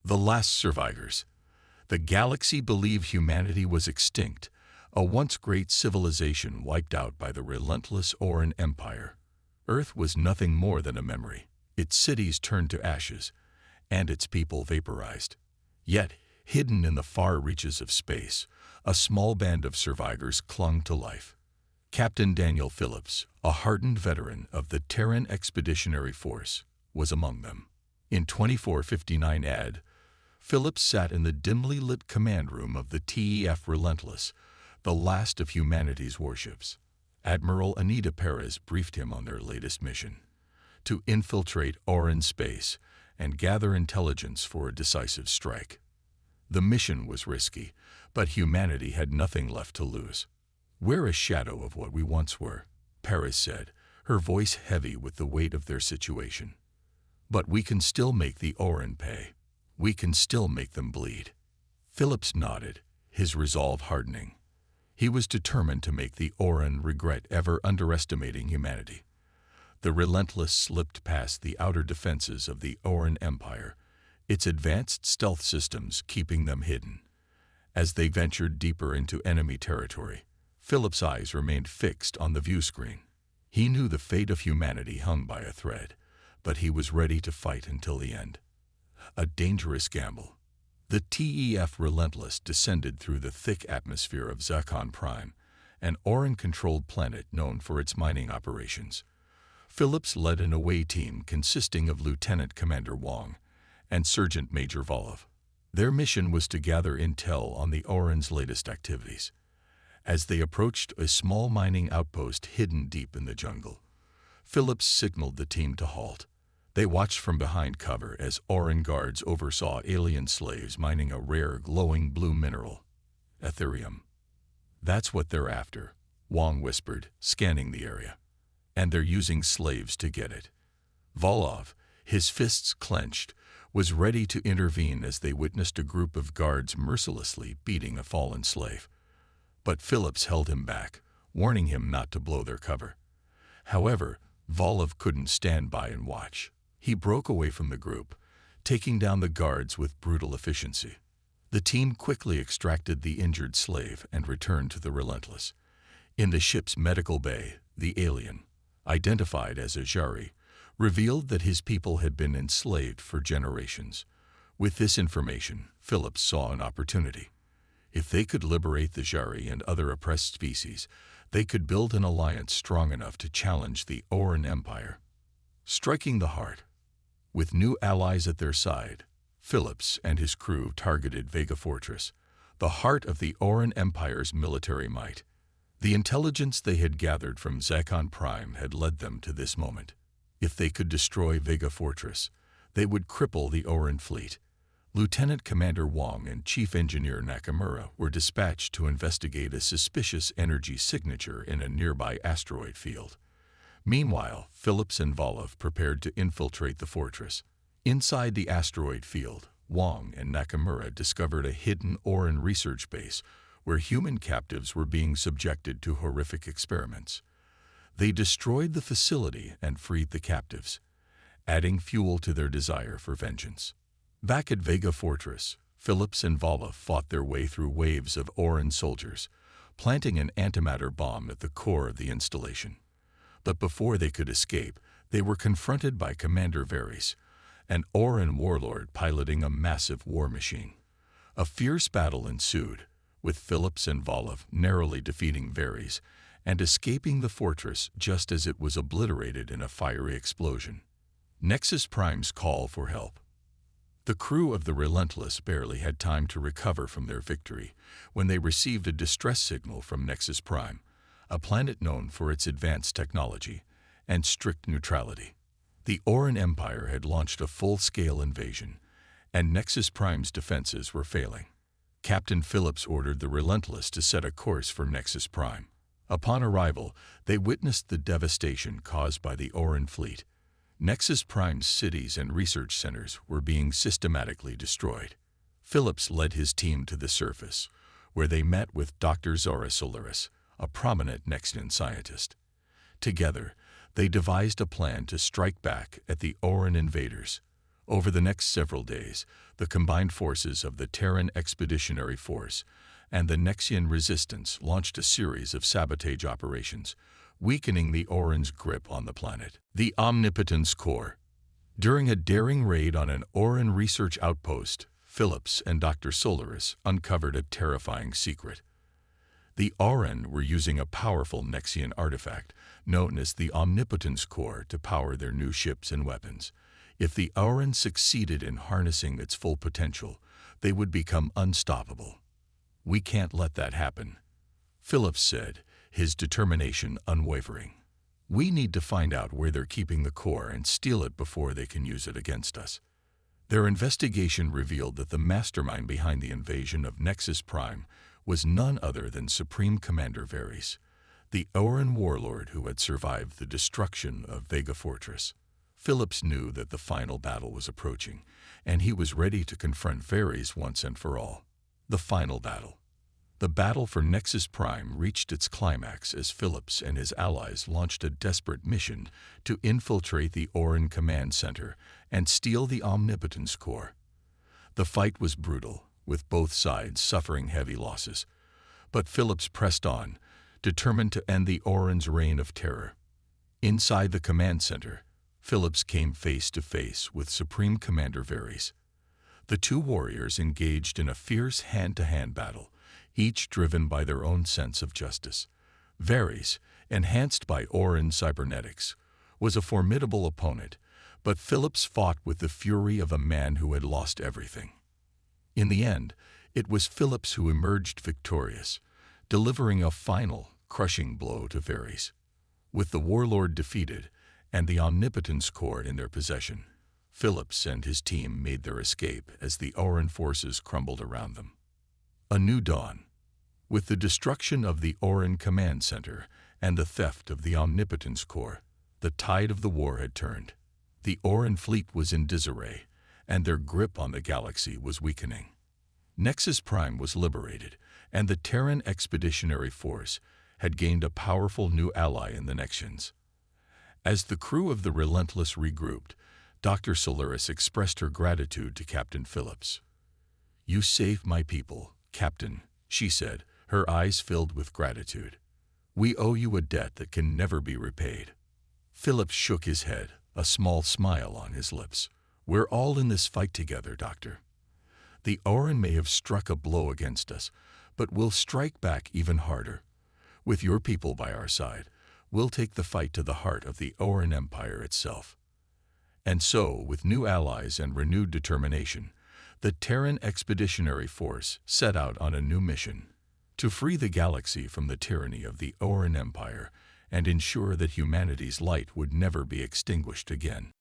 The last survivors. The galaxy believed humanity was extinct, a once great civilization wiped out by the relentless Oran Empire. Earth was nothing more than a memory. Its cities turned to ashes, and its people vaporized. Yet, hidden in the far reaches of space, a small band of survivors clung to life. Captain Daniel Phillips, a hardened veteran of the Terran Expeditionary Force, was among them. In 2459 AD, Phillips sat in the dimly lit command room of the TEF Relentless, the last of humanity's warships. Admiral Anita Perez briefed him on their latest mission: to infiltrate Oran space and gather intelligence for a decisive strike. The mission was risky, but humanity had nothing left to lose. "We're a shadow of what we once were," Perez said, her voice heavy with the weight of their situation. "But we can still make the Oran pay. We can still make them bleed." Phillips nodded, his resolve hardening. He was determined to make the Oran regret ever underestimating humanity. The Relentless slipped past the outer defenses of the Oran Empire, its advanced stealth systems keeping them hidden. As they ventured deeper into enemy territory, Phillips' eyes remained fixed on the view screen. He knew the fate of humanity hung by a thread, but he was ready to fight until the end. A dangerous gamble. The TEF Relentless descended through the thick atmosphere of Zakon Prime, an Oran-controlled planet known for its mining operations. Phillips led an away team consisting of Lieutenant Commander Wong and Sergeant Major Volov. Their mission was to gather intel on the Oran's latest activities. As they approached a small mining outpost hidden deep in the jungle, Phillips signaled the team to halt. They watched from behind cover as Oran guards oversaw alien slaves mining a rare glowing blue mineral, Ethereum. "That's what they're after," Wong whispered, scanning the area. "And they're using slaves to get it." Volov, his fists clenched, was ready to intervene as they witnessed a group of guards mercilessly beating a fallen slave. But Phillips held him back, warning him not to blow their cover. However, Volov couldn't stand by and watch. He broke away from the group, taking down the guards with brutal efficiency. The team quickly extracted the injured slave and returned to the Relentless. In the ship's medical bay, the alien, identified as a Jari, revealed that his people had been enslaved for generations. With this information, Phillips saw an opportunity. If they could liberate the Jari and other oppressed species, they could build an alliance strong enough to challenge the Oran Empire. Striking the heart. With new allies at their side, Phillips and his crew targeted Vega Fortress, the heart of the Oran Empire's military might. The intelligence they had gathered from Zakon Prime had led them to this moment. If they could destroy Vega Fortress, they would cripple the Oran fleet. Lieutenant Commander Wong and Chief Engineer Nakamura were dispatched to investigate a suspicious energy signature in a nearby asteroid field. Meanwhile, Phillips and Volov prepared to infiltrate the fortress. Inside the asteroid field, Wong and Nakamura discovered a hidden Oran research base where human captives were being subjected to horrific experiments. They destroyed the facility and freed the captives, adding fuel to their desire for vengeance. Back at Vega Fortress, Phillips and Volov fought their way through waves of Oran soldiers, planting an antimatter bomb at the core of the installation. But before they could escape, they were confronted by Commander Varys, an Oran warlord piloting a massive war machine. A fierce battle ensued, with Phillips and Volov narrowly defeating Varys and escaping the fortress just as it was obliterated in a fiery explosion. Nexus Prime's call for help. The crew of the Relentless barely had time to recover from their victory when they received a distress signal from Nexus Prime, a planet known for its advanced technology and strict neutrality. The Oran Empire had launched a full-scale invasion, and Nexus Prime's defenses were failing. Captain Phillips ordered the Relentless to set a course for Nexus Prime. Upon arrival, they witnessed the devastation caused by the Oran fleet. Nexus Prime's cities and research centers were being systematically destroyed. Phillips led his team to the surface, where they met with Dr. Zora Solaris, a prominent Nexian scientist. Together, they devised a plan to strike back at the Oran invaders. Over the next several days, the combined forces of the Terran Expeditionary Force and the Nexian Resistance launched a series of sabotage operations, weakening the Oran's grip on the planet. The Omnipotence Corps. During a daring raid on an Oran research outpost, Phillips and Dr. Solaris uncovered a terrifying secret. The Oran were using a powerful Nexian artifact known as the Omnipotence Core to power their new ships and weapons. If the Oran succeeded in harnessing its full potential, they would become unstoppable. "We can't let that happen," Phillips said, his determination unwavering. "We need to find out where they're keeping the core and steal it before they can use it against us." Their investigation revealed that the mastermind behind the invasion of Nexus Prime was none other than Supreme Commander Varys, the Oran warlord who had survived the destruction of Vega Fortress. Phillips knew that the final battle was approaching, and he was ready to confront Varys once and for all. The final battle. The battle for Nexus Prime reached its climax as Phillips and his allies launched a desperate mission to infiltrate the Oran Command Center and steal the Omnipotence Core. The fight was brutal, with both sides suffering heavy losses, but Phillips pressed on, determined to end the Oran's reign of terror. Inside the command center, Phillips came face to face with Supreme Commander Varys. The two warriors engaged in a fierce hand-to-hand battle, each driven by their own sense of justice. Varys, enhanced by Oran cybernetics, was a formidable opponent, but Phillips fought with the fury of a man who had lost everything. In the end, it was Phillips who emerged victorious, delivering a final, crushing blow to Varys. With the warlord defeated and the Omnipotence Core in their possession, Phillips and his team made their escape as the Oran forces crumbled around them. A new dawn. With the destruction of the Oran Command Center and the theft of the Omnipotence Core, the tide of the war had turned. The Oran fleet was in disarray, and their grip on the galaxy was weakening. Nexus Prime was liberated, and the Terran Expeditionary Force had gained a powerful new ally in the Nexians. As the crew of the Relentless regrouped, Dr. Solaris expressed her gratitude to Captain Phillips. "You saved my people, Captain," she said, her eyes filled with gratitude. "We owe you a debt that can never be repaid." Phillips shook his head, a small smile on his lips. "We're all in this fight together, Doctor. The Oran may have struck a blow against us, but we'll strike back even harder. With your people by our side, we'll take the fight to the heart of the Oran Empire itself." And so, with new allies and renewed determination, the Terran Expeditionary Force set out on a new mission: to free the galaxy from the tyranny of the Oran Empire and ensure that humanity's light would never be extinguished again.